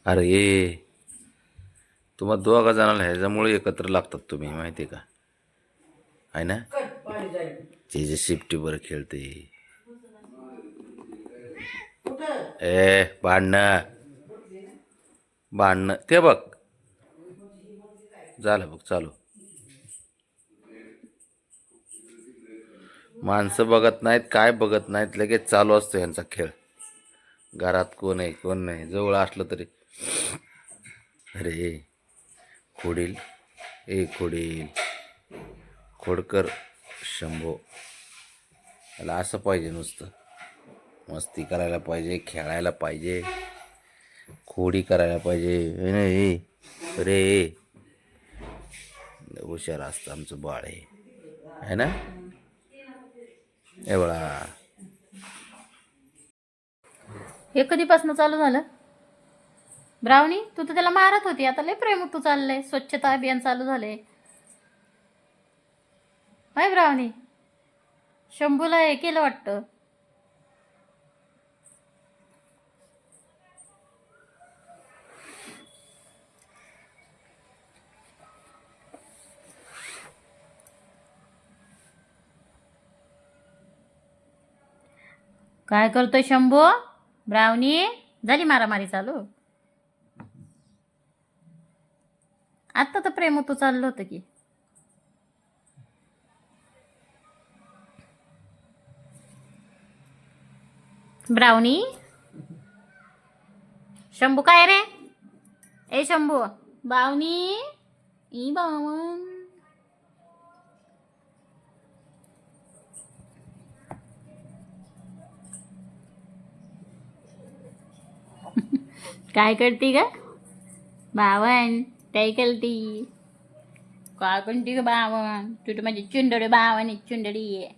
अरे ये तुम्हा दोघा जणाला ह्याच्यामुळे एकत्र लागतात तुम्ही माहिती आहे का? आहे ना? ते जे शिफ्टीवर खेळते ए भांडणं ते बघ झालं बघ चालू. माणसं बघत नाहीत, काय बघत नाहीत, लगेच चालू असतो यांचा खेळ. घरात कोण आहे कोण नाही, जवळ असलं तरी अरे खोडील ए खोडील खोडकर शंभो. त्याला असं पाहिजे, नुसतं मस्ती करायला पाहिजे, खेळायला पाहिजे, खोडी करायला पाहिजे. नाही अरे हुशार असतं आमचं बाळ आहे ना? एवढा हे कधीपासून चालू झालं? ब्राउनी, तू तर त्याला मारत होती, आता लय प्रेम तू चाललंय. स्वच्छता अभियान चालू झालंय. हाय ब्राउनी, शंभूला हे केलं वाटतं. काय करतोय शंभू? ब्राउनी, झाली मारामारी चालू? आत्ता तर प्रेम तू चाललं होतं की. ब्राउनी, शंभू काय रे? ए शंभू, बावनी ई बावन. काय करती ग बावन? काय करती? काय करती ग बावन? तू तर माझी चुंडडी बावन आहे, चुंडडी आहे.